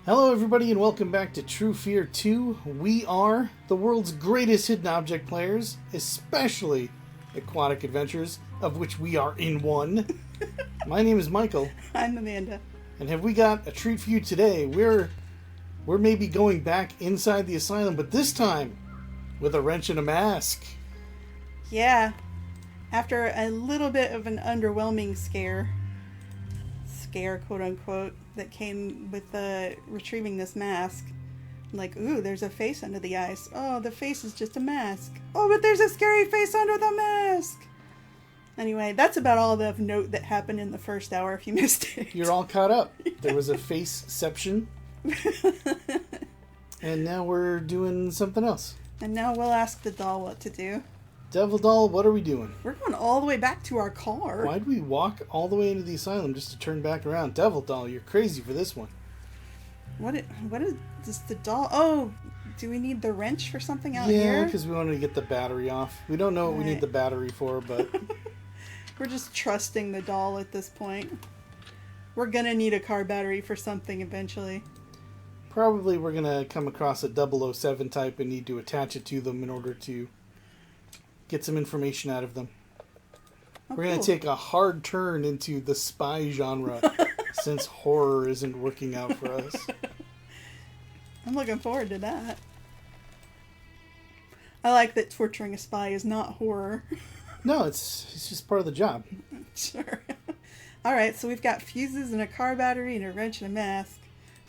Hello everybody and welcome back to True Fear 2. We are the world's greatest hidden object players, especially aquatic adventures, of which we are in one. My name is Michael. I'm Amanda. And have we got a treat for you today? We're maybe going back inside the asylum, but this time with a wrench and a mask. Yeah. After a little bit of an underwhelming scare, quote unquote, that came with retrieving this mask. Like, ooh, there's a face under the ice. Oh, the face is just a mask. Oh, but there's a scary face under the mask. Anyway, that's about all of note that happened in the first hour if you missed it. You're all caught up. There was a faceception. And now we're doing something else. And now we'll ask the doll what to do. Devil doll, what are we doing? We're going all the way back to our car. Why'd we walk all the way into the asylum just to turn back around? Devil doll, you're crazy for this one. What is this, the doll? Oh, do we need the wrench for something out here? Yeah, because we wanted to get the battery off. We don't know what we need the battery for, but... We're just trusting the doll at this point. We're gonna need a car battery for something eventually. Probably we're gonna come across a 007 type and need to attach it to them in order to get some information out of them. Oh, we're going to take a hard turn into the spy genre since horror isn't working out for us. I'm looking forward to that. I like that torturing a spy is not horror. No, it's just part of the job. Sure. Alright, so we've got fuses and a car battery and a wrench and a mask.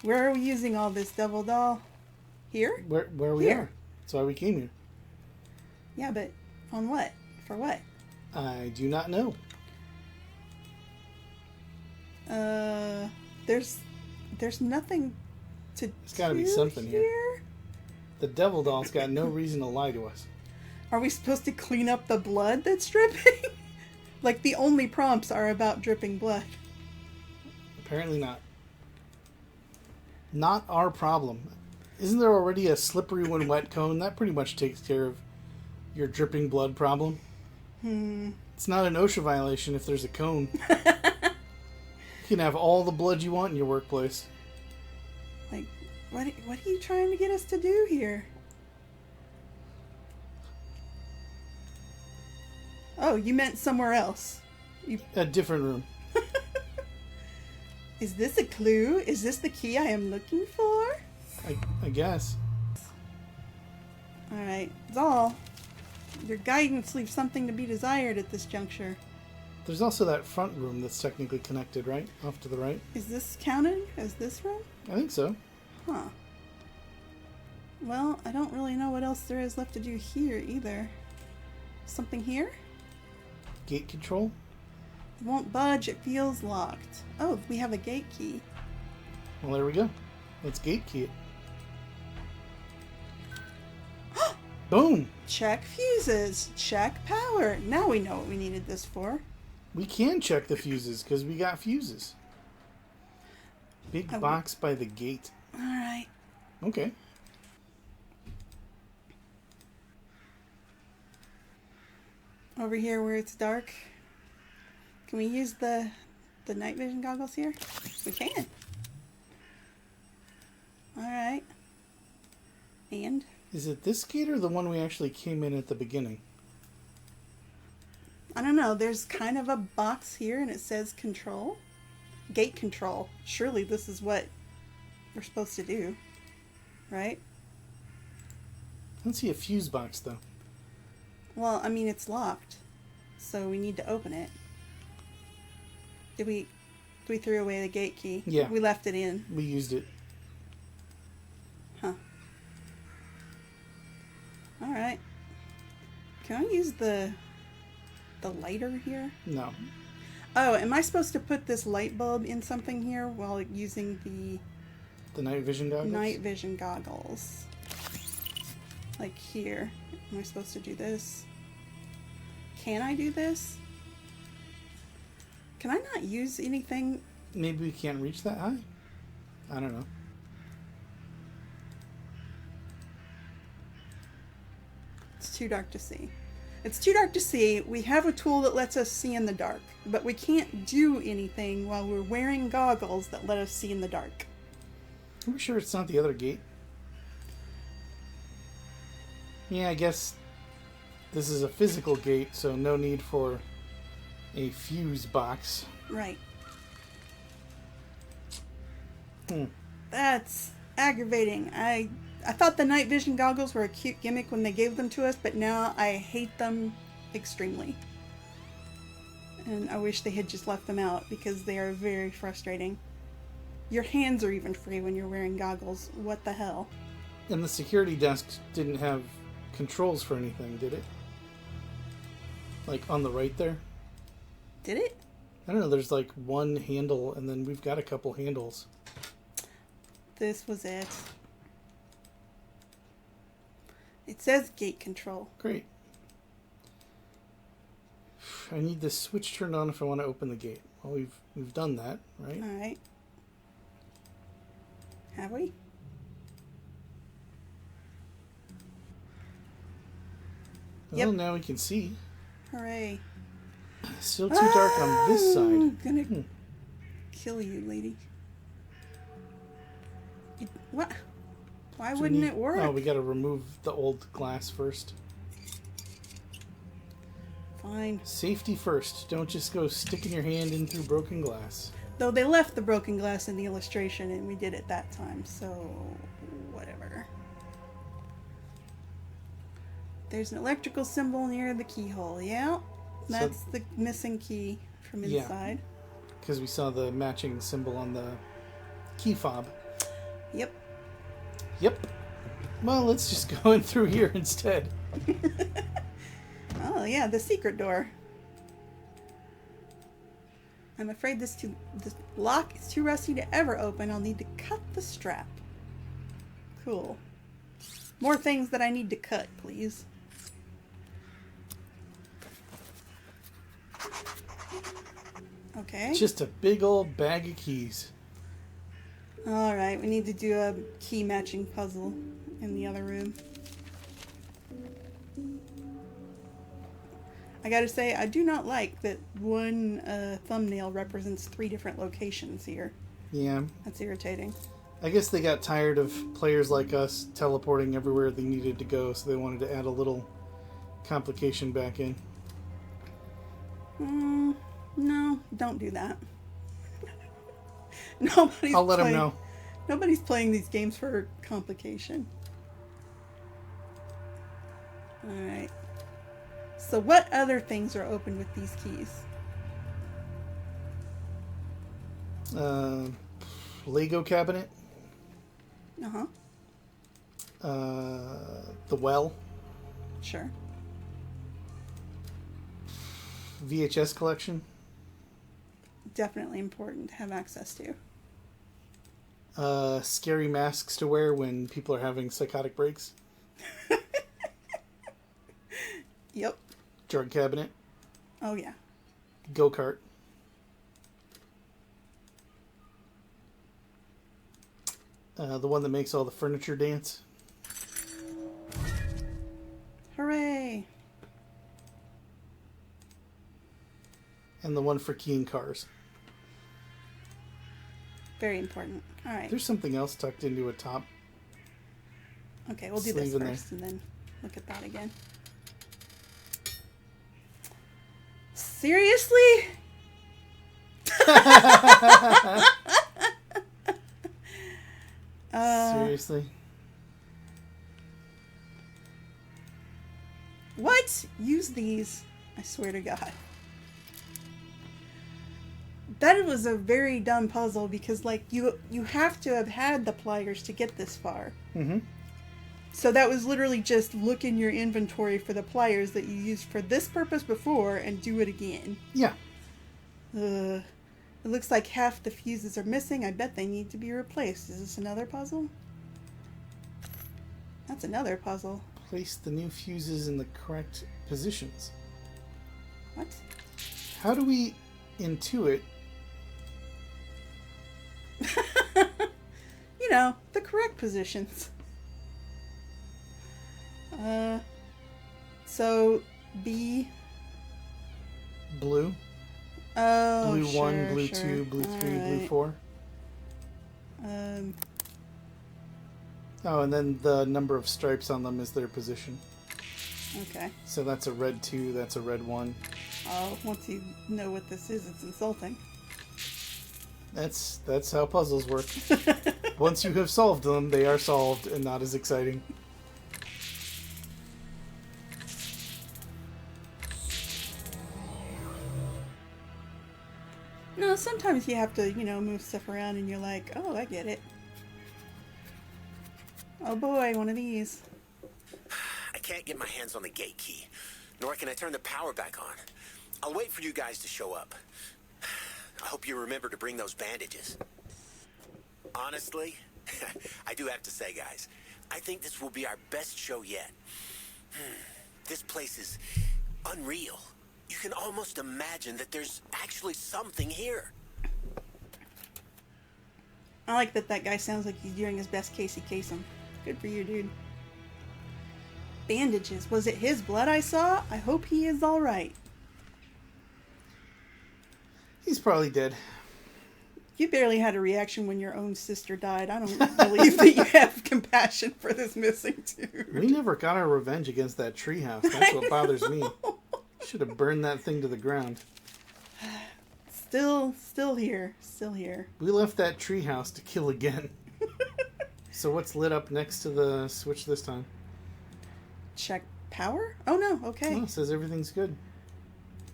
Where are we using all this, Devil doll? Here? Where we are. That's why we came here. Yeah, but on what? For what? I do not know. There's nothing to do. There's gotta be something here. The devil doll's got no reason to lie to us. Are we supposed to clean up the blood that's dripping? Like the only prompts are about dripping blood. Apparently not. Not our problem. Isn't there already a slippery when wet cone? That pretty much takes care of your dripping blood problem. It's not an OSHA violation if there's a cone. You can have all the blood you want in your workplace. Like, what are you trying to get us to do here? Oh, you meant somewhere else. A different room. Is this a clue? Is this the key I am looking for? I guess. Alright, doll. Your guidance leaves something to be desired at this juncture. There's also that front room that's technically connected, right? Off to the right. Is this counted as this room? I think so. Huh. Well, I don't really know what else there is left to do here either. Something here? Gate control? It won't budge, it feels locked. Oh, we have a gate key. Well, there we go. Let's gate key it. Boom! Check fuses. Check power. Now we know what we needed this for. We can check the fuses because we got fuses. Big box by the gate. Alright. Okay. Over here where it's dark. Can we use the night vision goggles here? We can. Alright. And? Is it this gate or the one we actually came in at the beginning? I don't know. There's kind of a box here and it says control. Gate control. Surely this is what we're supposed to do. Right? I don't see a fuse box though. Well, I mean it's locked. So we need to open it. Did we threw away the gate key? Yeah. We left it in. We used it. Huh. Alright. Can I use the lighter here? No. Oh, am I supposed to put this light bulb in something here while using the night vision goggles? Night vision goggles. Like here. Am I supposed to do this? Can I do this? Can I not use anything? Maybe we can't reach that high? I don't know. It's too dark to see. It's too dark to see. We have a tool that lets us see in the dark, but we can't do anything while we're wearing goggles that let us see in the dark. Are we sure it's not the other gate? Yeah, I guess this is a physical gate, so no need for a fuse box. Right. Hmm. That's aggravating. I thought the night vision goggles were a cute gimmick when they gave them to us, but now I hate them extremely. And I wish they had just left them out because they are very frustrating. Your hands are even free when you're wearing goggles. What the hell? And the security desk didn't have controls for anything, did it? Like on the right there? Did it? I don't know, there's like one handle and then we've got a couple handles. This was it. It says gate control. Great. I need this switch turned on if I want to open the gate. Well, we've done that, right? All right. Have we? Well, Yep. now we can see. Hooray. Still too dark on this side. I'm gonna kill you, lady. What? Why wouldn't it work? Oh, we gotta remove the old glass first. Fine. Safety first. Don't just go sticking your hand in through broken glass. Though they left the broken glass in the illustration and we did it that time, so whatever. There's an electrical symbol near the keyhole. Yeah, that's the missing key from inside. Because we saw the matching symbol on the key fob. Yep. Yep. Well, let's just go in through here instead. Oh yeah, the secret door. I'm afraid this lock is too rusty to ever open. I'll need to cut the strap. Cool. More things that I need to cut, please. Okay. Just a big old bag of keys. Alright, we need to do a key matching puzzle in the other room. I gotta say, I do not like that one thumbnail represents 3 different locations here. Yeah. That's irritating. I guess they got tired of players like us teleporting everywhere they needed to go, so they wanted to add a little complication back in. No, don't do that. I'll let them know. Nobody's playing these games for complication. Alright. So what other things are open with these keys? Lego cabinet. Uh-huh. The well. Sure. VHS collection. Definitely important to have access to. Scary masks to wear when people are having psychotic breaks. Yep. Drug cabinet. Oh, yeah. Go-kart. The one that makes all the furniture dance. Hooray! And the one for keying cars. Very important. All right. There's something else tucked into a top. Okay, we'll do this sleeve in first and then look at that again. Seriously? Seriously? What? Use these. I swear to God. That was a very dumb puzzle because, like, you have to have had the pliers to get this far. Mm-hmm. So that was literally just look in your inventory for the pliers that you used for this purpose before and do it again. Yeah. It looks like half the fuses are missing. I bet they need to be replaced. Is this another puzzle? That's another puzzle. Place the new fuses in the correct positions. What? How do we intuit? You know, the correct positions. So B. Blue. Oh, Blue sure, 1, blue sure. 2, blue 3, All blue right. 4. Oh, and then the number of stripes on them is their position. Okay. So that's a red 2, that's a red 1. Oh, once you know what this is, it's insulting. That's how puzzles work. Once you have solved them, they are solved and not as exciting. No, sometimes you have to, move stuff around and you're like, oh, I get it. Oh boy, one of these. I can't get my hands on the gate key, nor can I turn the power back on. I'll wait for you guys to show up. I hope you remember to bring those bandages. Honestly, I do have to say, guys, I think this will be our best show yet. This place is unreal. You can almost imagine that there's actually something here. I like that guy sounds like he's doing his best Casey Kasem. Good for you, dude. Bandages. Was it his blood I saw? I hope he is alright. He's probably dead. You barely had a reaction when your own sister died. I don't believe that you have compassion for this missing dude. We never got our revenge against that treehouse. That's what bothers me. Should have burned that thing to the ground. Still here. Still here. We left that treehouse to kill again. So what's lit up next to the switch this time? Check power? Oh no, okay. Oh, it says everything's good.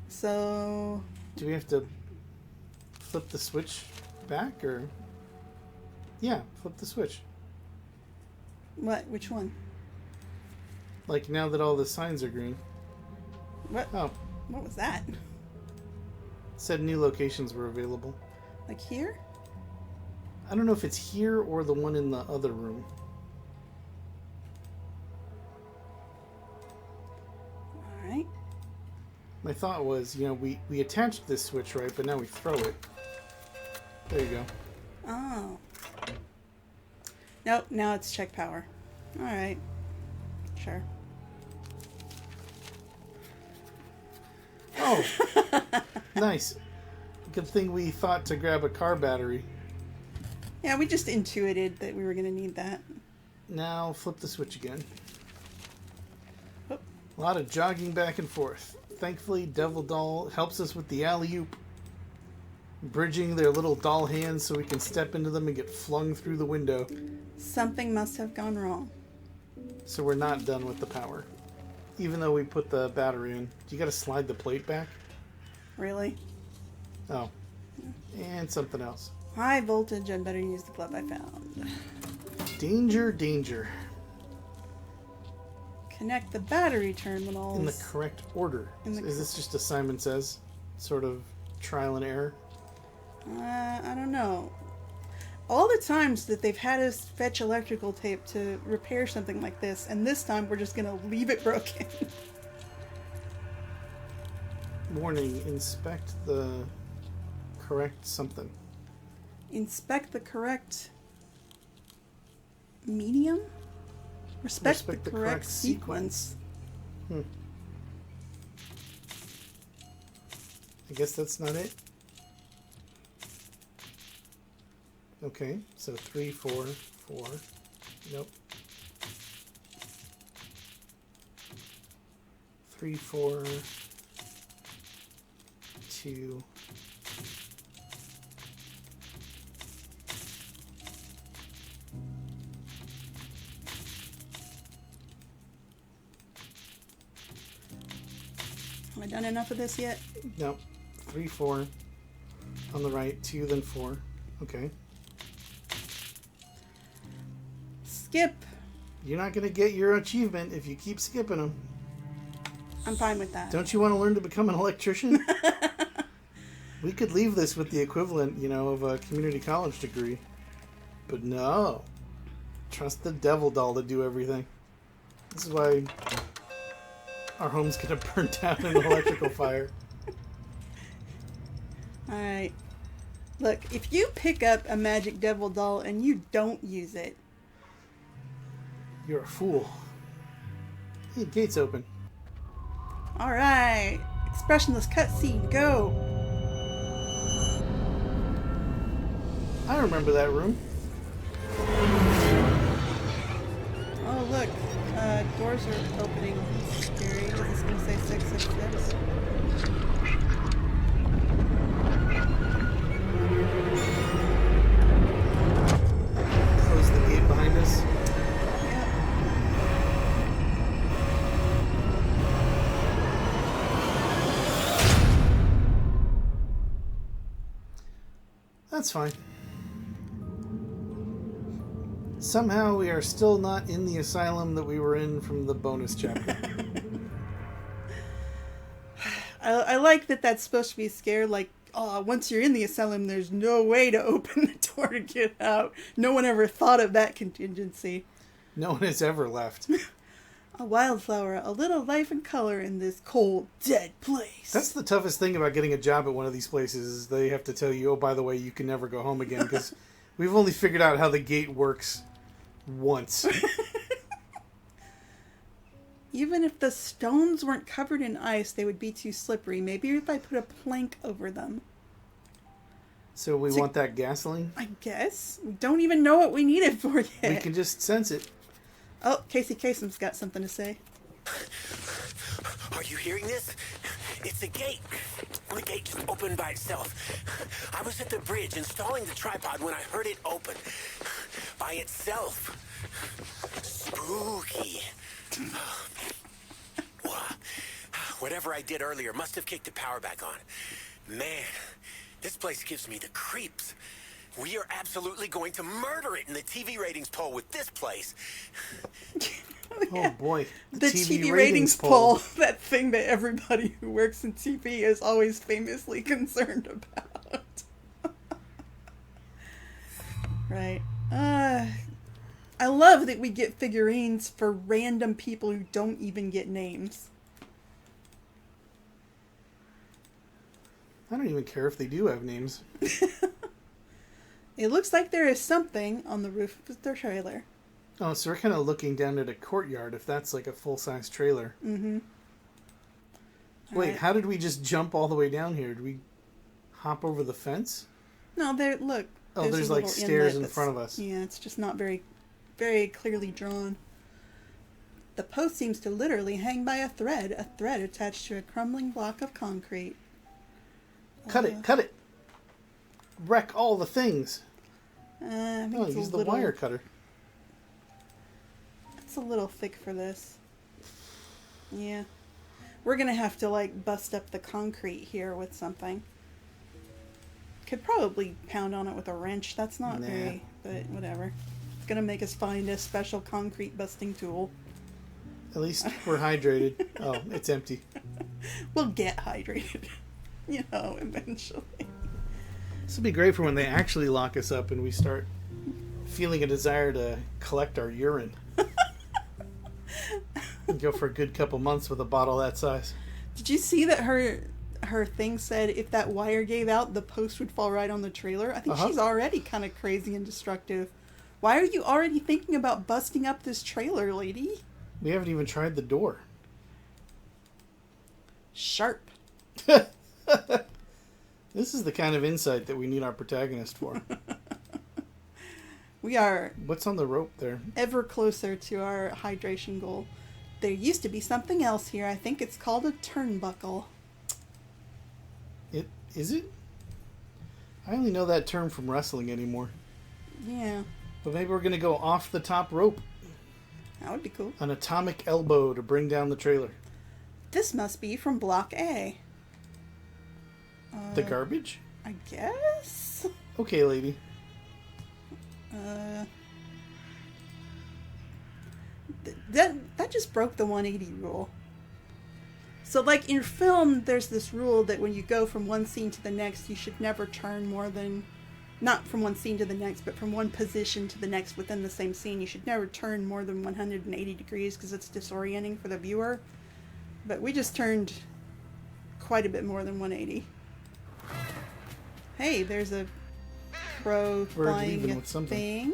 So... Do we have to flip the switch back, or... Yeah, flip the switch. What? Which one? Like, now that all the signs are green. What? Oh. What was that? It said new locations were available. Like here? I don't know if it's here or the one in the other room. Alright. My thought was, we attached this switch, right, but now we throw it. There you go. Oh. Nope, now it's check power. Alright. Sure. Oh! Nice. Good thing we thought to grab a car battery. Yeah, we just intuited that we were going to need that. Now, flip the switch again. Oop. A lot of jogging back and forth. Thankfully, Devil Doll helps us with the alley-oop. Bridging their little doll hands so we can step into them and get flung through the window. Something must have gone wrong. So we're not done with the power. Even though we put the battery in. You gotta slide the plate back? Really? Oh. And something else. High voltage, I'd better use the glove I found. Danger, danger. Connect the battery terminals. In the correct order. Is this just a Simon Says sort of trial and error? I don't know. All the times that they've had us fetch electrical tape to repair something like this, and this time we're just gonna leave it broken. Warning, inspect the correct something. Inspect the correct medium? Respect the correct sequence. I guess that's not it. Okay, so 3, 4, 4. Nope. 3, 4, 2. Have I done enough of this yet? Nope. 3, 4. On the right, 2, then 4. Okay. Skip. You're not going to get your achievement if you keep skipping them. I'm fine with that. Don't you want to learn to become an electrician? We could leave this with the equivalent, of a community college degree. But no. Trust the Devil Doll to do everything. This is why our home's going to burn down in an electrical fire. Alright. Look, if you pick up a magic Devil Doll and you don't use it... You're a fool. Hey, gate's open. Alright. Expressionless cutscene, go! I remember that room. Oh, look. Doors are opening. That's scary. Is this going to say 666? Close the gate behind us. Yep. That's fine. Somehow we are still not in the asylum that we were in from the bonus chapter. I like that that's supposed to be scared. Like, oh, once you're in the asylum, there's no way to open the door to get out. No one ever thought of that contingency. No one has ever left. A wildflower, a little life and color in this cold, dead place. That's the toughest thing about getting a job at one of these places is they have to tell you, oh, by the way, you can never go home again because we've only figured out how the gate works once. Even if the stones weren't covered in ice, they would be too slippery. Maybe if I put a plank over them. So we want that gasoline? I guess. We don't even know what we need it for yet. We can just sense it. Oh, Casey Kasem's got something to say. Are you hearing this? It's a gate. The gate just opened by itself. I was at the bridge installing the tripod when I heard it open. By itself. Spooky. Whatever I did earlier must have kicked the power back on. Man, this place gives me the creeps. We are absolutely going to murder it in the TV ratings poll with this place. Oh boy. The TV ratings poll. That thing that everybody who works in TV is always famously concerned about. Right. I love that we get figurines for random people who don't even get names. I don't even care if they do have names. It looks like there is something on the roof of their trailer. Oh, so we're kind of looking down at a courtyard if that's like a full-size trailer. Mm-hmm. Wait, Right. how did we just jump all the way down here? Did we hop over the fence? No, there, look. Oh, there's a like little stairs inlet in that's- front of us. Yeah, it's just not very, very clearly drawn. The post seems to literally hang by a thread attached to a crumbling block of concrete. Cut it! Wreck all the things. I think Oh, it's use a the little, wire cutter. It's a little thick for this. Yeah. We're gonna have to, like, bust up the concrete here with something. Could probably pound on it with a wrench. That's not Nah. very, but whatever. It's gonna make us find a special concrete busting tool. At least we're hydrated. Oh, it's empty. We'll get hydrated. Eventually. This would be great for when they actually lock us up and we start feeling a desire to collect our urine. And go for a good couple months with a bottle that size. Did you see that her thing said if that wire gave out, the post would fall right on the trailer? I think she's already kind of crazy and destructive. Why are you already thinking about busting up this trailer, lady? We haven't even tried the door. Sharp. This is the kind of insight that we need our protagonist for. We are What's on the rope there? ever closer to our hydration goal. There used to be something else here. I think it's called a turnbuckle. Is it? I only know that term from wrestling anymore. Yeah, But maybe we're going to go off the top rope. that would be cool. An atomic elbow to bring down the trailer. This must be from Block A. The garbage? I guess? Okay, lady. That just broke the 180 rule. So, like, in film, there's this rule that when you go from one scene to the next, you should never turn more than... Not from one scene to the next, but from one position to the next within the same scene. You should never turn more than 180 degrees because it's disorienting for the viewer. But we just turned quite a bit more than 180. Hey, there's a crow Bird flying leaving a with something. thing.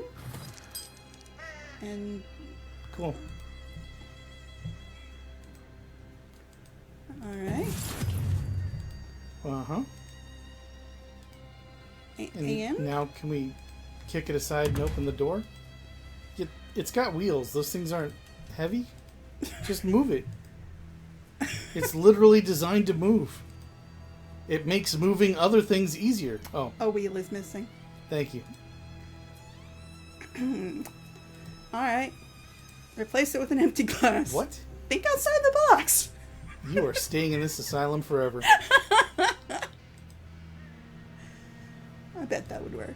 And Cool. alright. Uh-huh. And Now can we kick it aside and open the door? It's got wheels. Those things aren't heavy. Just move it. It's literally designed to move. It makes moving other things easier. Oh. A wheel is missing. Thank you. Alright. Replace it with an empty glass. What? Think outside the box. You are staying in this asylum forever. I bet that would work.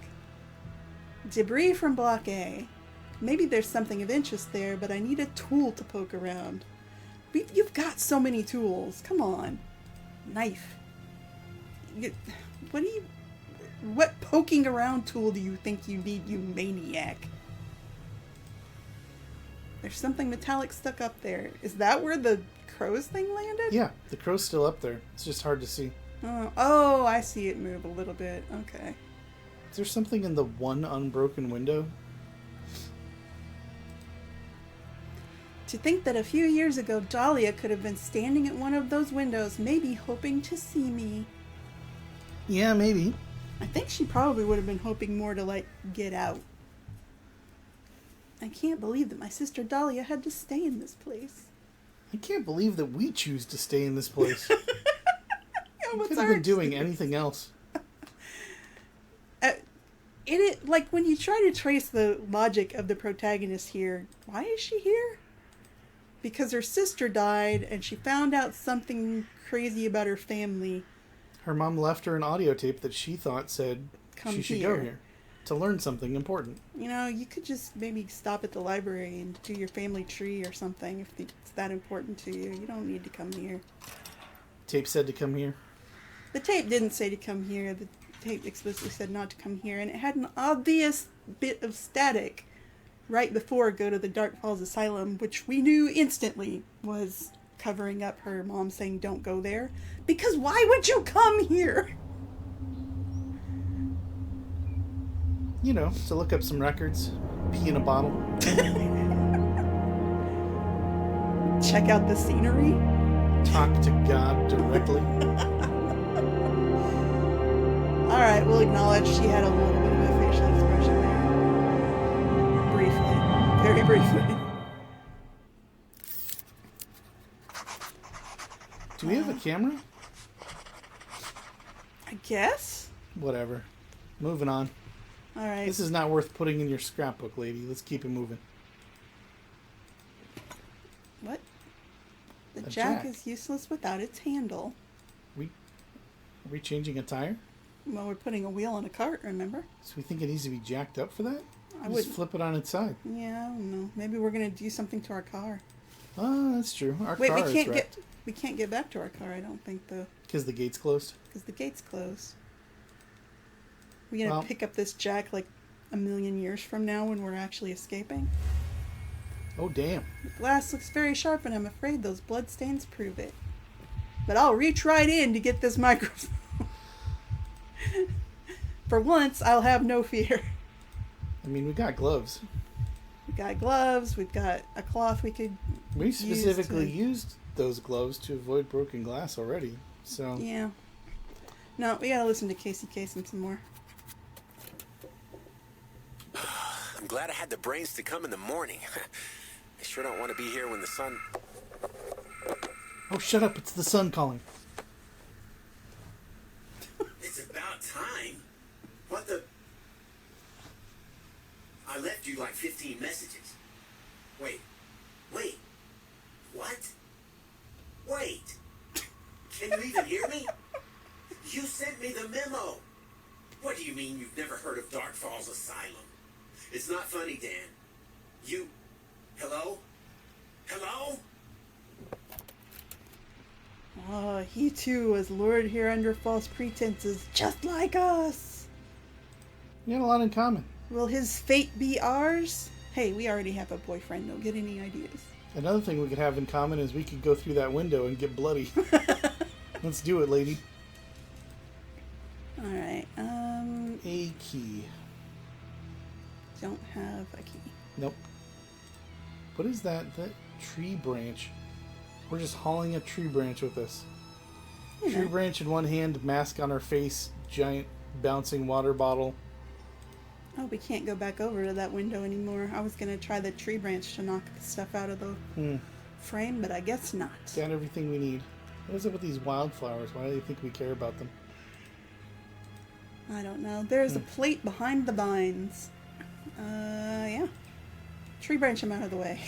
Debris from Block A. Maybe there's something of interest there, but I need a tool to poke around. You've got so many tools. Come on. Knife. What poking around tool do you think you need, you maniac? There's something metallic stuck up there. Is that where the crow's thing landed? Yeah, the crow's still up there. It's just hard to see. Oh, I see it move a little bit. Okay. Is there something in the one unbroken window? To think that a few years ago, Dahlia could have been standing at one of those windows, maybe hoping to see me. Yeah, maybe. I think she probably would have been hoping more to, like, get out. I can't believe that my sister Dahlia had to stay in this place. I can't believe that we choose to stay in this place. Yeah, We could have been doing anything else. Like, when you try to trace the logic of the protagonist here, why is she here? Because her sister died, and she found out something crazy about her family. Her mom left her an audio tape that she thought said Come she should here. go here to learn something important. You know, you could just maybe stop at the library and do your family tree or something if it's that important to you. You don't need to come here. Tape said to come here. The tape didn't say to come here. The tape explicitly said not to come here, and it had an obvious bit of static right before go to the Dark Falls Asylum, which we knew instantly was covering up her mom saying don't go there. Because why would you come here? You know, to look up some records, pee in a bottle. Check out the scenery. Talk to God directly. Alright, we'll acknowledge she had a little bit of a facial expression there. Briefly. Very briefly. Do we have a camera? I guess? Whatever. Moving on. Alright. This is not worth putting in your scrapbook, lady. Let's keep it moving. What? The A jack jack. is useless without its handle. Are we changing a tire? Well, we're putting a wheel on a cart, remember? So we think it needs to be jacked up for that? I Just wouldn't. flip it on its side. Yeah, I don't know. Maybe we're gonna do something to our car. Oh, that's true. Our Wait, car we can't is wrecked. we can't get back to our car. I don't think Because the gate's closed? because the gate's closed. We gonna Well- pick up this jack like a million years from now when we're actually escaping. Oh, damn. The glass looks very sharp, and I'm afraid those bloodstains prove it. But I'll reach right in to get this microphone. For once, I'll have no fear. I mean, we got gloves. We got gloves. We've got a cloth we could. We specifically to- used those gloves to avoid broken glass already. So, Yeah. No, we gotta listen to Casey Kasem some more. I'm glad I had the brains to come in the morning. I sure don't want to be here when the sun... oh, shut up. It's the sun calling. It's about time. What the... I left you like 15 messages. Wait. What? Wait. Can you even hear me? You sent me the memo. What do you mean you've never heard of Dark Falls Asylum? It's not funny, Dan. You... Hello? Hello? Oh, he too was lured here under false pretenses, just like us. We got a lot in common. Will his fate be ours? Hey, we already have a boyfriend. Don't get any ideas. Another thing we could have in common is we could go through that window and get bloody. Let's do it, lady. Alright, A key. don't have a key. Nope. What is that? That tree branch. We're just hauling a tree branch with us. You Tree know. branch in one hand, mask on our face, giant bouncing water bottle. Oh, we can't go back over to that window anymore. I was going to try the tree branch to knock the stuff out of the frame, but I guess not. Got everything we need. What is up with these wildflowers? Why do you think we care about them? I don't know. There's a plate behind the vines. Yeah. Tree branch them out of the way.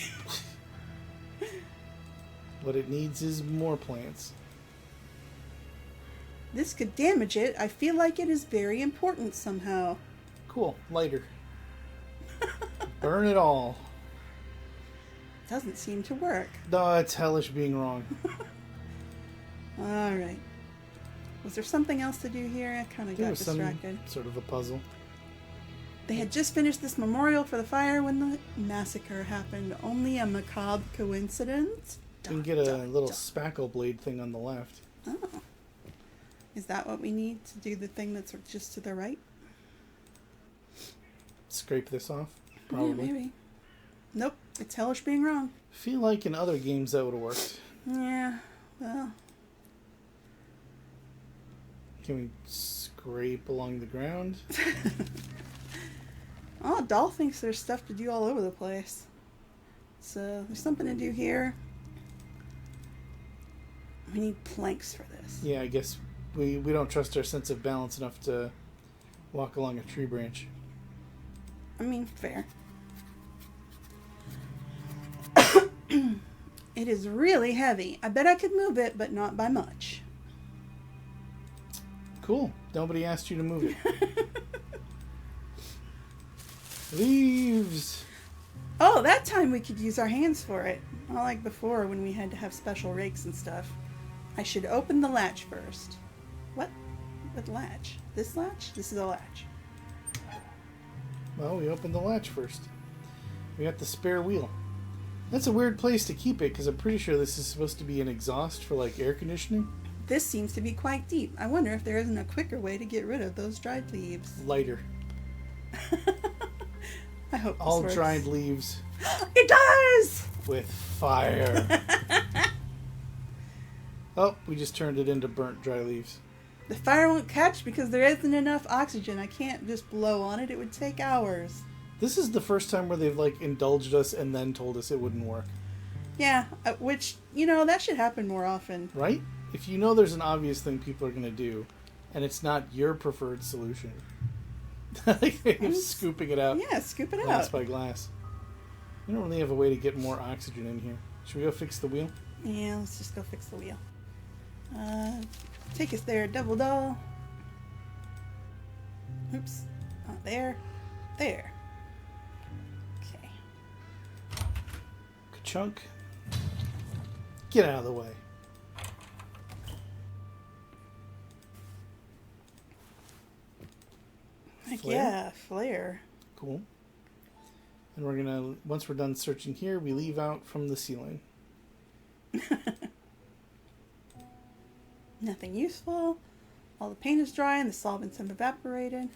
What it needs is more plants. This could damage it. I feel like it is very important somehow. Cool. Lighter. Burn it all. Doesn't seem to work. No, it's hellish being wrong. Alright. Was there something else to do here? I kind of got distracted. Sort of a puzzle. They had just finished this memorial for the fire when the massacre happened. Only a macabre coincidence? You can get a little spackle blade thing on the left. Oh. Is that what we need to do the thing that's just to the right? Scrape this off? Probably. Yeah, maybe. Nope. It's hellish being wrong. Feel like in other games that would have worked. Yeah. Well. Can we scrape along the ground? Oh, Doll thinks there's stuff to do all over the place. So, there's something to do here. We need planks for this. Yeah, I guess we don't trust our sense of balance enough to walk along a tree branch. I mean, fair. It is really heavy. I bet I could move it, but not by much. Cool. Nobody asked you to move it. Leaves! Oh, that time we could use our hands for it. Not like before when we had to have special rakes and stuff. I should open the latch first. What? What latch? This latch? This is a latch. Well, we opened the latch first. We got the spare wheel. That's a weird place to keep it, because I'm pretty sure this is supposed to be an exhaust for, like, air conditioning. This seems to be quite deep. I wonder if there isn't a quicker way to get rid of those dried leaves. Lighter. I hope all this works. dried leaves. It does! With fire. Oh, we just turned it into burnt dry leaves. The fire won't catch because there isn't enough oxygen. I can't just blow on it. It would take hours. This is the first time where they've, like, indulged us and then told us it wouldn't work. Yeah, which, you know, that should happen more often. Right? If you know there's an obvious thing people are going to do, and it's not your preferred solution. Like, scooping it out. Yeah, scoop it glass out. by glass. We don't really have a way to get more oxygen in here. Should we go fix the wheel? Yeah, let's just go fix the wheel. Take us there, double doll. Oops. Not there. There. Okay. Ka-chunk. Get out of the way. Heck Flare? yeah, flare. Cool. And we're gonna, once we're done searching here, we leave out from the ceiling. Nothing useful. All the paint is dry and the solvents have evaporated.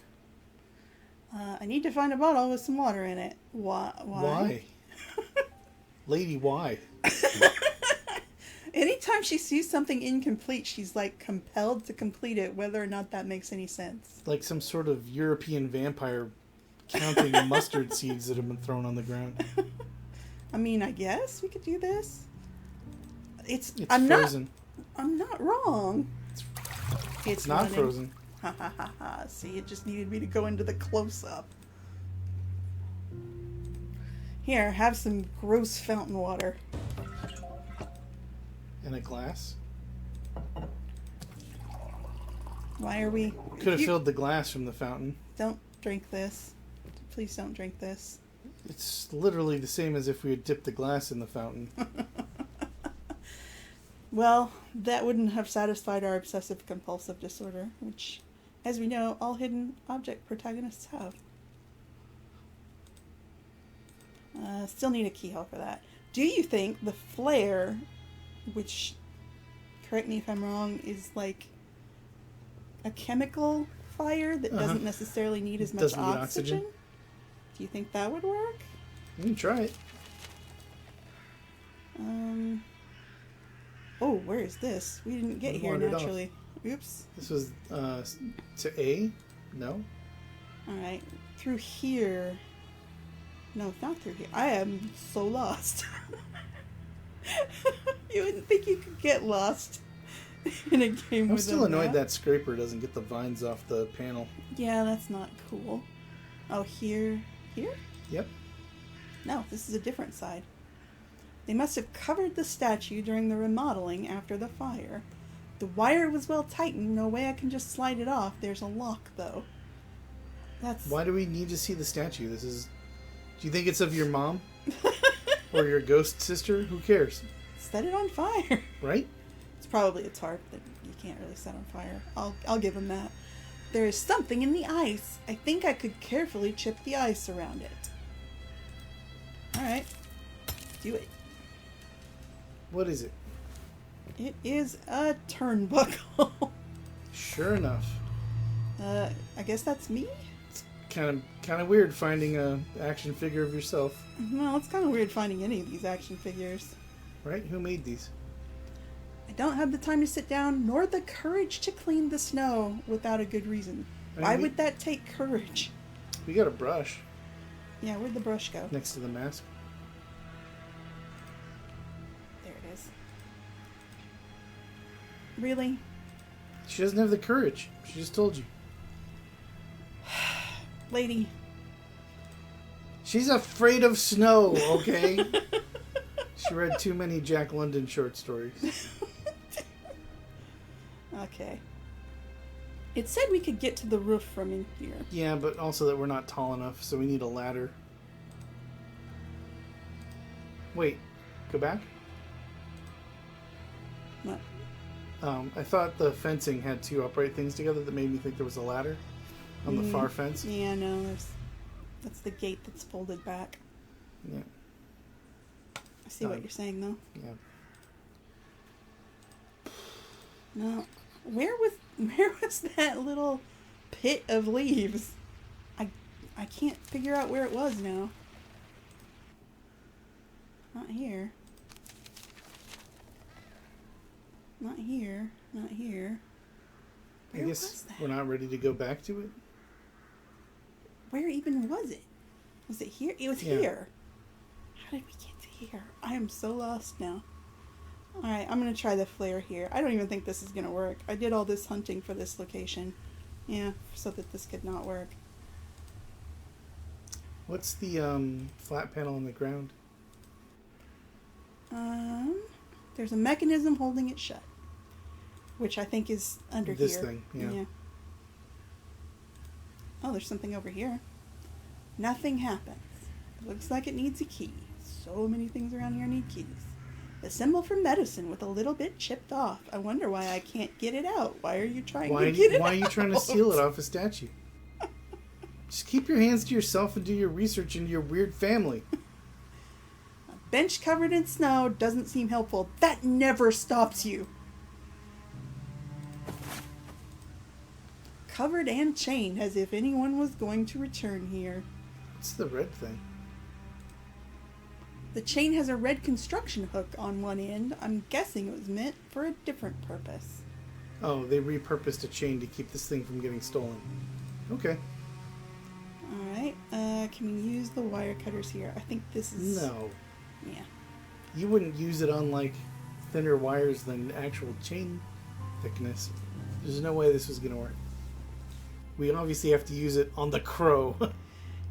I need to find a bottle with some water in it. Why? Why? Lady, why? Anytime she sees something incomplete, she's like compelled to complete it, whether or not that makes any sense. Like some sort of European vampire counting mustard seeds that have been thrown on the ground. I mean, I guess we could do this. It's I'm frozen. I'm not wrong. It's not running. frozen. Ha ha ha ha. See, it just needed me to go into the close-up. Here, have some gross fountain water. And a glass. Why are we... Could have filled the glass from the fountain. Don't drink this. Please don't drink this. It's literally the same as if we had dipped the glass in the fountain. Well, that wouldn't have satisfied our obsessive-compulsive disorder, which, as we know, all hidden object protagonists have. Still need a keyhole for that. Do you think the flare, which, correct me if I'm wrong, is like a chemical fire that doesn't necessarily need as much Doesn't need oxygen? oxygen? Do you think that would work? You can try it. Oh, where is this? We didn't get We here wandered naturally. Oops. This was to A? No? Alright. through here. No, it's not through here. I am so lost. You wouldn't think you could get lost in a game I'm with still a annoyed map. that scraper doesn't get the vines off the panel. Yeah, that's not cool. Oh, here? Here? Yep. No, this is a different side. They must have covered the statue during the remodeling after the fire. The wire was well tightened. No way I can just slide it off. There's a lock, though. That's... Why do we need to see the statue? This is... Do you think it's of your mom? Or your ghost sister? Who cares? Set it on fire. Right? It's probably a tarp that you can't really set on fire. I'll give him that. There is something in the ice. I think I could carefully chip the ice around it. Alright. Do it. What is it? It is a turnbuckle. Sure enough. I guess that's me? Kind of weird finding a action figure of yourself. Well, it's kind of weird finding any of these action figures. Right? Who made these? I don't have the time to sit down, nor the courage to clean the snow without a good reason. Why would that take courage? We got a brush. Yeah, where'd the brush go? Next to the mask. There it is. Really? She doesn't have the courage. She just told you. Lady. She's afraid of snow, okay? She read too many Jack London short stories. Okay. It said we could get to the roof from in here. Yeah, but also that we're not tall enough, so we need a ladder. Wait, go back? What? I thought the fencing had two upright things together that made me think there was a ladder on the far fence. Yeah, no, that's the gate that's folded back. Yeah. I see what you're saying, though. Yeah. No. Where was that little pit of leaves? I can't figure out where it was now. Not here. Not here. Not here. Where I guess was that? we're not ready to go back to it. Where even was it? Was it here? It was here. How did we get to here? I am so lost now. Alright, I'm going to try the flare here. I don't even think this is going to work. I did all this hunting for this location. Yeah, so that this could not work. What's the flat panel on the ground? There's a mechanism holding it shut. Which I think is under This here. thing, yeah. Oh, there's something over here. Nothing happens. It looks like it needs a key. So many things around here need keys. A symbol for medicine with a little bit chipped off. I wonder why I can't get it out. Why are you trying to get it out? Why are you trying to steal it off a statue? Just keep your hands to yourself and do your research into your weird family. A bench covered in snow doesn't seem helpful. That never stops you. Covered and chained as if anyone was going to return here. What's the red thing? The chain has a red construction hook on one end. I'm guessing it was meant for a different purpose. Oh, they repurposed a chain to keep this thing from getting stolen. Okay. Alright, can we use the wire cutters here? I think this is... No. Yeah. You wouldn't use it on, like, thinner wires than actual chain thickness. There's no way this was going to work. We obviously have to use it on the crow.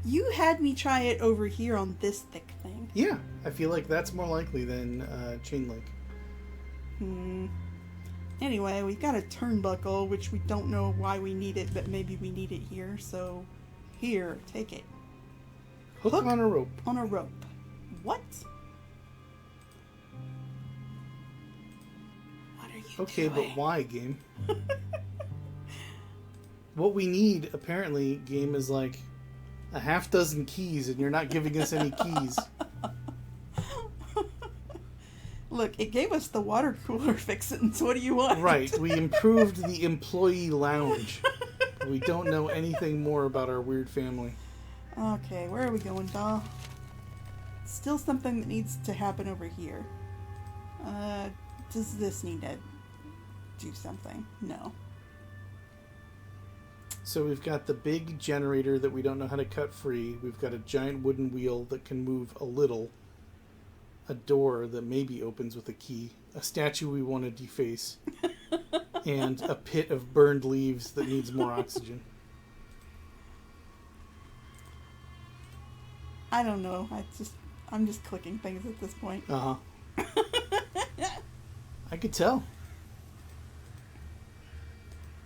You had me try it over here on this thick thing. Yeah, I feel like that's more likely than chain link. Anyway, we've got a turnbuckle, which we don't know why we need it, but maybe we need it here, so... Here, take it. Hook on a rope. On a rope. What? What are you Okay, doing? but why, game? What we need, apparently, game, is like a half dozen keys, and you're not giving us any keys. Look, it gave us the water cooler fixins. What do you want? Right, we improved the employee lounge. We don't know anything more about our weird family. Okay, where are we going, doll? Still something that needs to happen over here. Does this need to do something? No. So we've got the big generator that we don't know how to cut free. We've got a giant wooden wheel that can move a little. A door that maybe opens with a key. A statue we want to deface. And a pit of burned leaves that needs more oxygen. I don't know. I'm just clicking things at this point. Uh-huh. I could tell.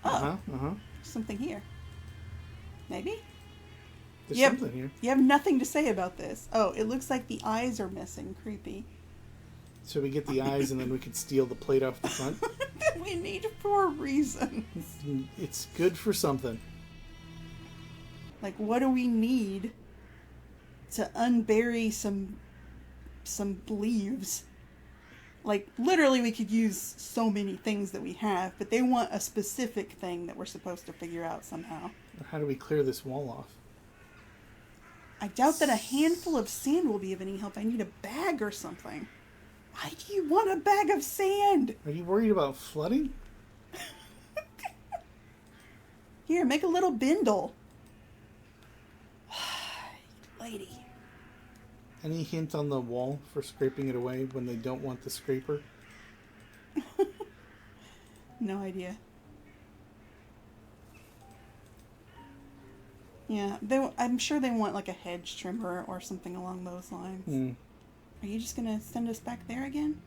Oh. Uh-huh. Something here. Maybe? There's Yep. something here. You have nothing to say about this. Oh, it looks like the eyes are missing. Creepy. So we get the eyes and then we could steal the plate off the front. That we need for a reason. It's good for something. Like, what do we need to unbury some leaves? Like, literally we could use so many things that we have, but they want a specific thing that we're supposed to figure out somehow. How do we clear this wall off? I doubt that a handful of sand will be of any help. I need a bag or something. Why do you want a bag of sand? Are you worried about flooding? Here, make a little bindle. Lady. Any hint on the wall for scraping it away when they don't want the scraper? No idea. Yeah, I'm sure they want like a hedge trimmer or something along those lines. Are you just gonna send us back there again?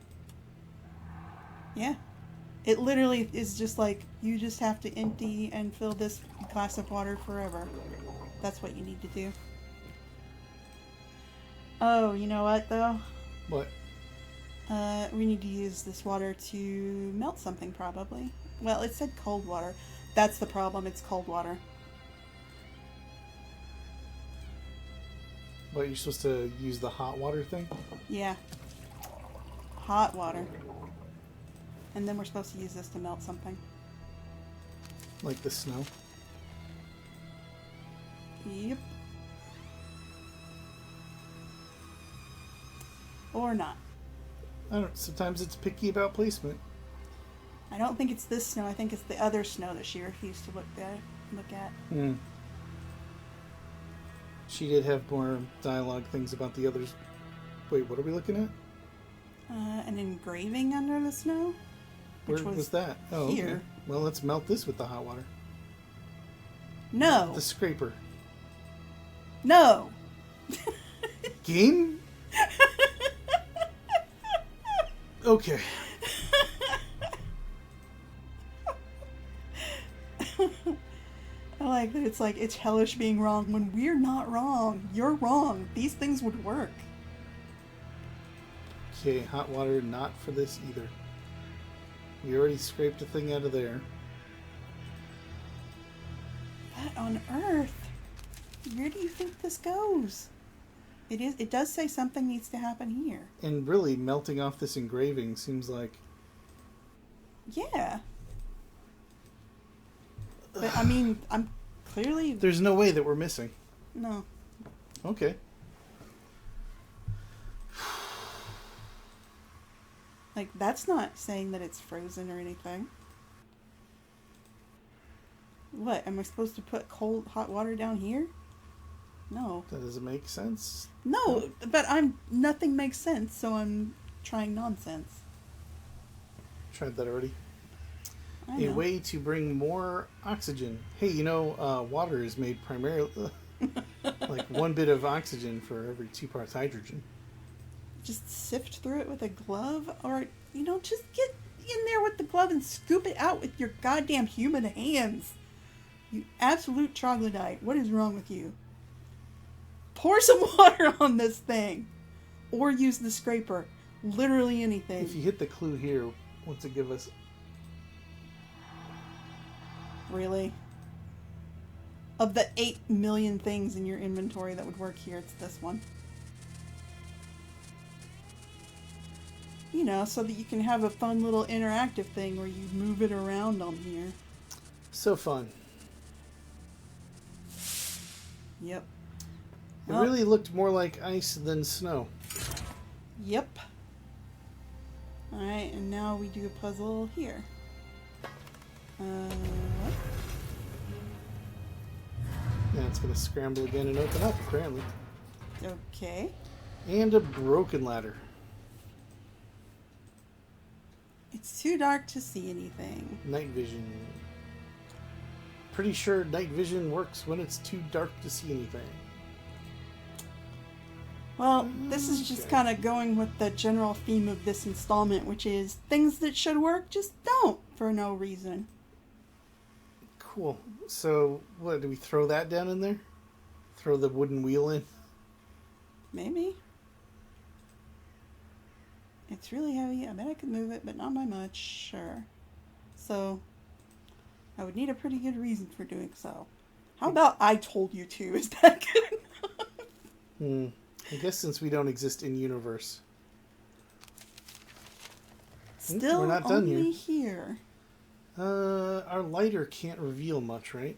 Yeah. It literally is just like, you just have to empty and fill this glass of water forever. That's what you need to do. Oh, you know what though? What? We need to use this water to melt something probably. Well, it said cold water. That's the problem, it's cold water. What, you're supposed to use the hot water thing? Yeah. Hot water. And then we're supposed to use this to melt something. Like the snow? Yep. Or not. Sometimes it's picky about placement. I don't think it's this snow. I think it's the other snow that she refused to look at. She did have more dialogue things about the others. Wait, what are we looking at? An engraving under the snow? Where was that? Oh, here. okay. Well, let's melt this with the hot water. No. The scraper. No. Game? Okay. I like that it's hellish being wrong when we're not wrong. You're wrong. These things would work. Okay, hot water not for this either. We already scraped a thing out of there. What on earth? Where do you think this goes? It does say something needs to happen here. And really, melting off this engraving seems like... Yeah. But, I mean, I'm clearly... There's no way that we're missing. No. Okay. Like, that's not saying that it's frozen or anything. What? Am I supposed to put hot water down here? No. That doesn't make sense. No, but nothing makes sense, so I'm trying nonsense. Tried that already. I A know. way to bring more oxygen. Hey, water is made primarily... like 1 bit of oxygen for every 2 parts hydrogen. Just sift through it with a glove, or, just get in there with the glove and scoop it out with your goddamn human hands. You absolute troglodyte. What is wrong with you? Pour some water on this thing. Or use the scraper. Literally anything. If you hit the clue here, what's it give us? Really? Of the 8 million things in your inventory that would work here, it's this one. So that you can have a fun little interactive thing where you move it around on here. So fun. Yep. It really looked more like ice than snow. Yep. Alright, and now we do a puzzle here. What? Now it's going to scramble again and open up, apparently. Okay. And a broken ladder. It's too dark to see anything. Night vision. Pretty sure night vision works when it's too dark to see anything. Well, this is just kind of going with the general theme of this installment, which is things that should work just don't for no reason. Cool. So, what, do we throw that down in there? Throw the wooden wheel in? Maybe. It's really heavy. I bet I could move it, but not by much. Sure. So, I would need a pretty good reason for doing so. How about I told you to? Is that good enough? I guess since we don't exist in universe. Still we're not done only here. Our lighter can't reveal much, right?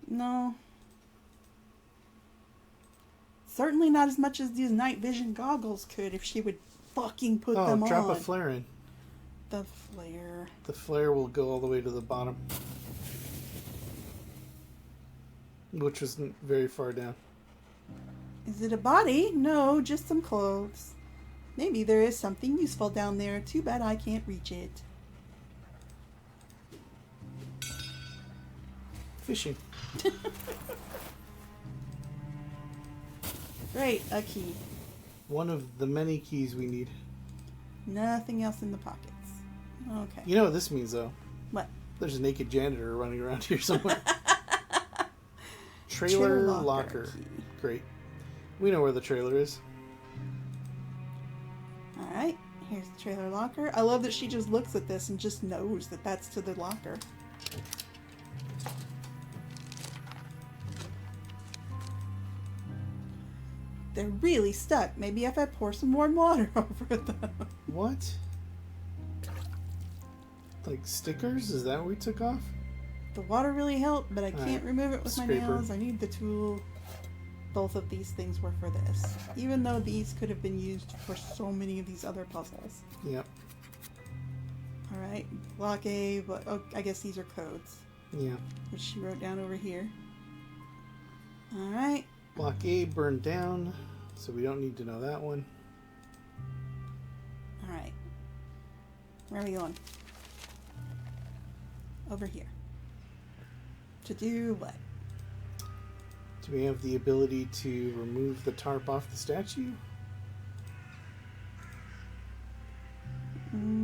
No. Certainly not as much as these night vision goggles could if she would fucking put them on. Oh, drop a flare in. The flare. The flare will go all the way to the bottom. Which wasn't very far down. Is it a body? No, just some clothes. Maybe there is something useful down there. Too bad I can't reach it. Fishing. Great, a key. One of the many keys we need. Nothing else in the pockets. Okay. You know what this means, though? What? There's a naked janitor running around here somewhere. Trailer locker. Key. Great. We know where the trailer is. Alright, here's the trailer locker. I love that she just looks at this and just knows that that's to the locker. They're really stuck. Maybe if I pour some warm water over them. What? Like stickers? Is that what we took off? The water really helped, but I can't remove it with my Scraper. nails. I need the tool. Both of these things were for this. Even though these could have been used for so many of these other puzzles. Yep. Alright, block A, but oh, I guess these are codes. Yeah. Which she wrote down over here. Alright. Block A burned down, so we don't need to know that one. Alright. Where are we going? Over here. To do what? Do we have the ability to remove the tarp off the statue?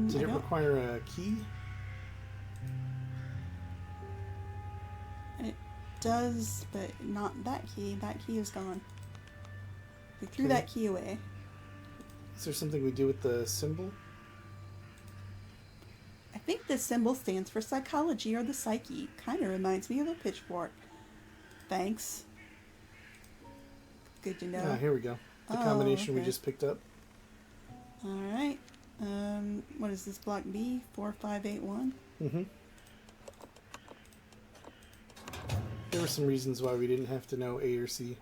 Did it require a key? It does, but not that key. That key is gone. We threw that key away. Is there something we do with the symbol? I think this symbol stands for psychology or the psyche. Kind of reminds me of a pitchfork. Thanks. Good to know. Ah, here we go. The combination we just picked up. Alright. What is this? Block B? 4581? Mm-hmm. There were some reasons why we didn't have to know A or C.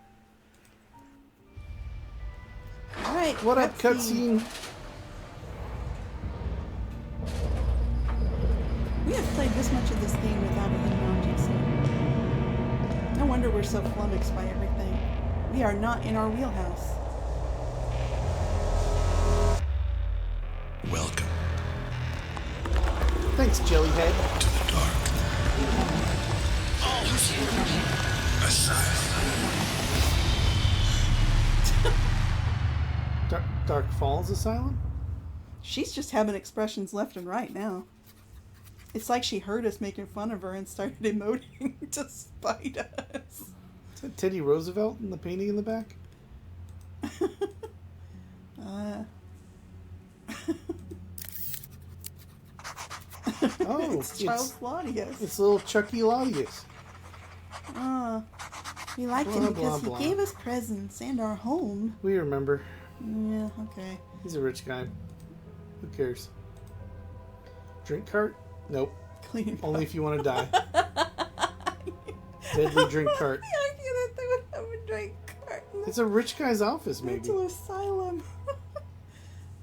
Alright. What up, cutscene? We have played this much of this game without a hidden object scene. No wonder we're so flummoxed by everything. We are not in our wheelhouse. Welcome Thanks, Jellyhead. to the dark. Asylum. Dark Falls Asylum? She's just having expressions left and right now. It's like she heard us making fun of her and started emoting to spite us. Is that Teddy Roosevelt in the painting in the back? Oh, It's Charles Claudius. It's little Chucky Laudius. We like Blah, him blah, because blah. he gave us presents and our home. We remember. Yeah, okay. He's a rich guy. Who cares? Drink cart? Nope. Clean Only if you want to die. Deadly drink cart. The idea that they would have a drink cart. It's a rich guy's office, maybe. Mental asylum.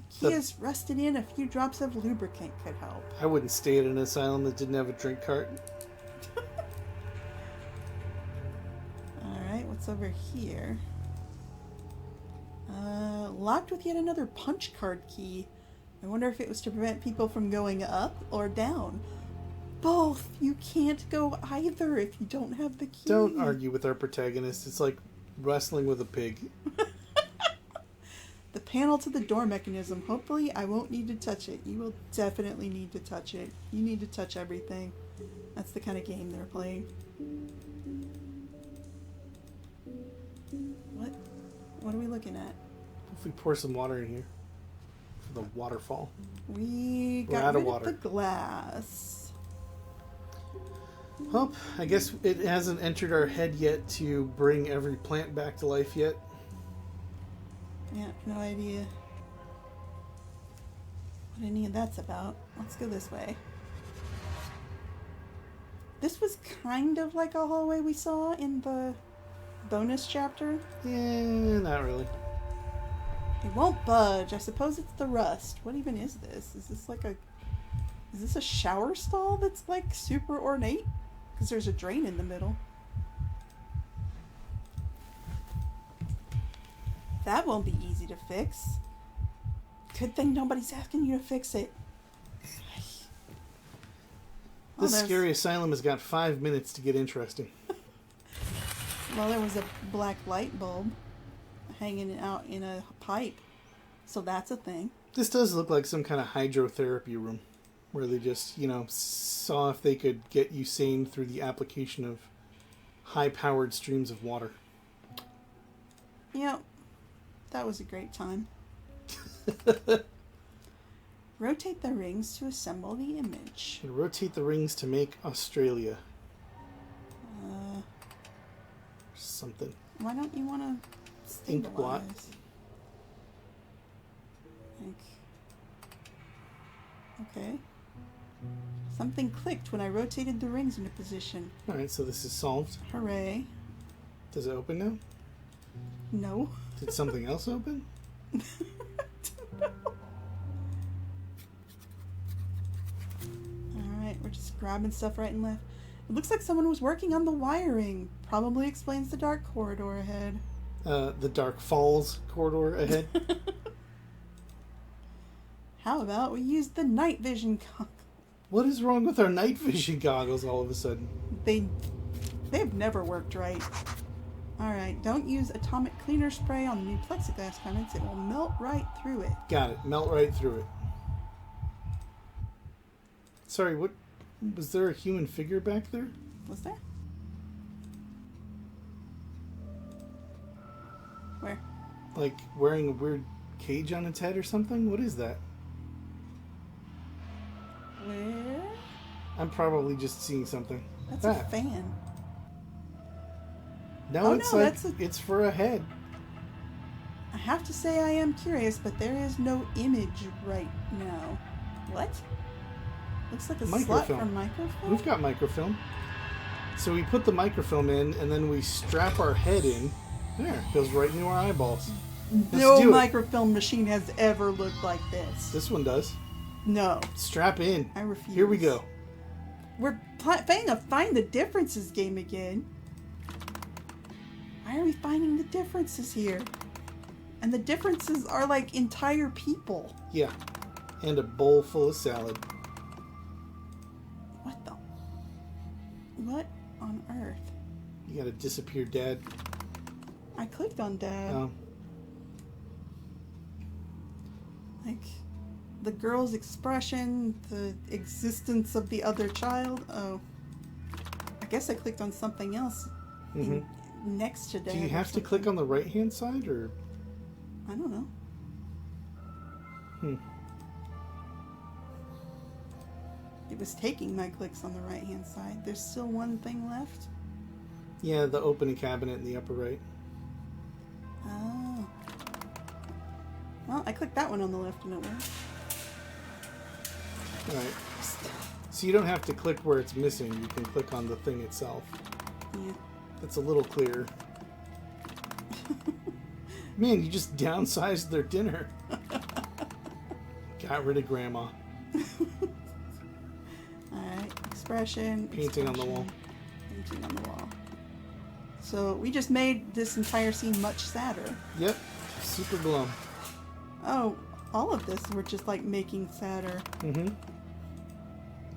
He is rusted in. A few drops of lubricant could help. I wouldn't stay at an asylum that didn't have a drink cart. over here? Locked with yet another punch card key. I wonder if it was to prevent people from going up or down. Both. You can't go either if you don't have the key. Don't argue with our protagonist. It's like wrestling with a pig. The panel to the door mechanism. Hopefully I won't need to touch it. You will definitely need to touch it. You need to touch everything. That's the kind of game they're playing. What are we looking at? If we pour some water in here for the waterfall. We We're got out of rid water. of the glass. Well, I guess it hasn't entered our head yet to bring every plant back to life yet. Yeah, no idea what any of that's about. Let's go this way. This was kind of like a hallway we saw in the bonus chapter. Yeah, not really. It won't budge. I suppose it's the rust. What even is this? Is this a shower stall that's like super ornate? Because there's a drain in the middle. That won't be easy to fix. Good thing nobody's asking you to fix it. This scary asylum has got 5 minutes to get interesting. Well, there was a black light bulb hanging out in a pipe. So that's a thing. This does look like some kind of hydrotherapy room where they just, saw if they could get you sane through the application of high-powered streams of water. Yep. That was a great time. Rotate the rings to assemble the image. And rotate the rings to make Australia. Something. Why don't you want to stabilize? Ink blot. Okay. Something clicked when I rotated the rings into position. Alright, so this is solved. Hooray. Does it open now? No. Did something else open? Alright, we're just grabbing stuff right and left. It looks like someone was working on the wiring. Probably explains the dark corridor ahead. The Dark Falls corridor ahead. How about we use the night vision goggles? What is wrong with our night vision goggles all of a sudden? They've never worked right. Alright, don't use atomic cleaner spray on the new plexiglass cabinets. It will melt right through it. Got it. Melt right through it. Sorry, what? Was there a human figure back there? Was there? Where? Like wearing a weird cage on its head or something? What is that? Where? I'm probably just seeing something. That's a fan. No, it's it's for a head. I have to say I am curious, but there is no image right now. What? Looks like a slot for microfilm? We've got microfilm. So we put the microfilm in, and then we strap our head in. There, it goes right into our eyeballs. No microfilm machine has ever looked like this. This one does. No. Strap in. I refuse. Here we go. We're playing a Find the Differences game again. Why are we finding the differences here? And the differences are like entire people. Yeah. And a bowl full of salad. What the? What on earth? You gotta disappear, Dad. I clicked on Dad. Oh. Like, the girl's expression, the existence of the other child. Oh. I guess I clicked on something else next to Dad. Do you have to click on the right-hand side, or? I don't know. It was taking my clicks on the right-hand side. There's still one thing left? Yeah, the opening cabinet in the upper right. Oh. Well, I clicked that one on the left and it worked. Alright. So you don't have to click where it's missing. You can click on the thing itself. Yeah. That's a little clearer. Man, you just downsized their dinner. Got rid of Grandma. Alright, expression. Painting on the wall. Painting on the wall. So we just made this entire scene much sadder. Yep. Super glum. Oh, all of this we're just like making sadder. Mm-hmm.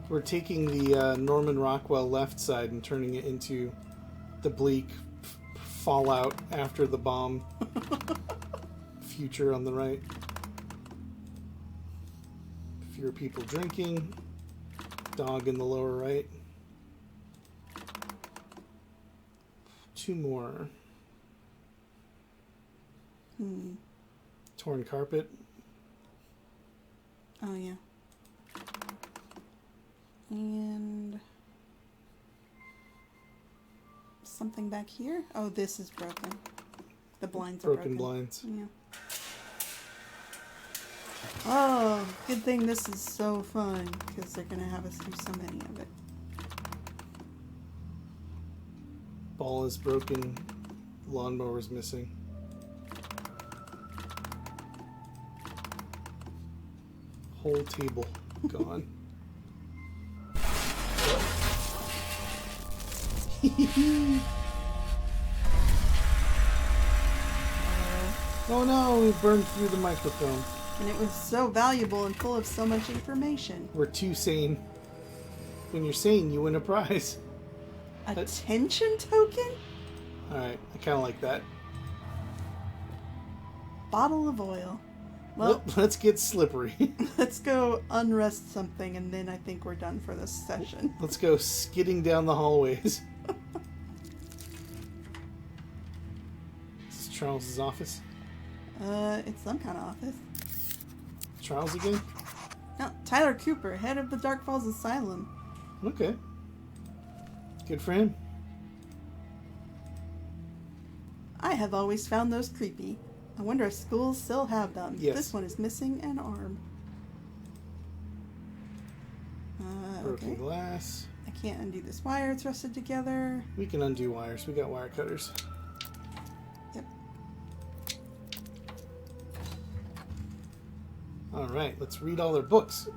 We're taking the Norman Rockwell left side and turning it into the bleak fallout after the bomb future on the right. Fewer people drinking. Dog in the lower right. 2 more. Torn carpet. Oh, yeah. And something back here. Oh, this is broken. The blinds are broken. Blinds. Yeah. Oh, good thing this is so fun, because they're going to have us do so many of it. Ball is broken. Lawnmower's missing. Whole table gone. Oh no, we burned through the microphone. And it was so valuable and full of so much information. We're too sane. When you're sane, you win a prize. Attention token? Alright, I kind of like that. Bottle of oil. Well, let's get slippery. Let's go unrest something, and then I think we're done for this session. Let's go skidding down the hallways. This is Charles's office. It's some kind of office. Charles again? No, Tyler Cooper, head of the Dark Falls Asylum. Okay. Good for him. I have always found those creepy. I wonder if schools still have them. Yes. This one is missing an arm. Broken Okay. glass. I can't undo this wire. It's rusted together. We can undo wires. We got wire cutters. Yep. Alright, let's read all their books.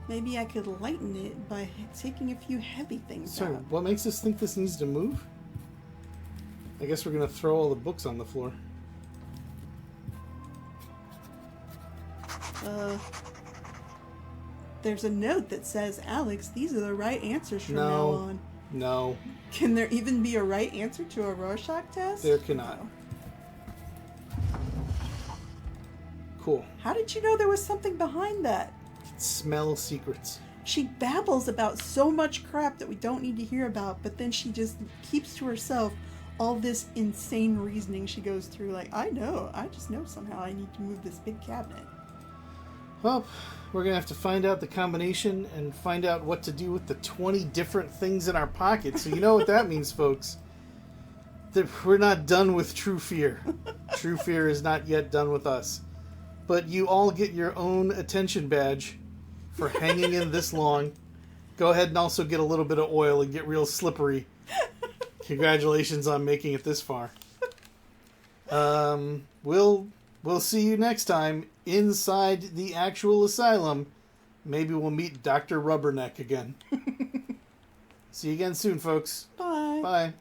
Maybe I could lighten it by taking a few heavy things Sorry, out. what makes us think this needs to move? I guess we're going to throw all the books on the floor. There's a note that says, Alex, these are the right answers from now No. on. No, Can there even be a right answer to a Rorschach test? there cannot. No. Cool. How did you know there was something behind that? Smell secrets. She babbles about so much crap that we don't need to hear about, but then she just keeps to herself all this insane reasoning she goes through. Like, I just know somehow I need to move this big cabinet. Well, we're going to have to find out the combination and find out what to do with the 20 different things in our pocket. So you know what that means, folks. That we're not done with True Fear. True Fear is not yet done with us. But you all get your own attention badge for hanging in this long. Go ahead and also get a little bit of oil and get real slippery. Congratulations on making it this far. We'll see you next time inside the actual asylum. Maybe we'll meet Dr. Rubberneck again. See you again soon, folks. Bye. Bye.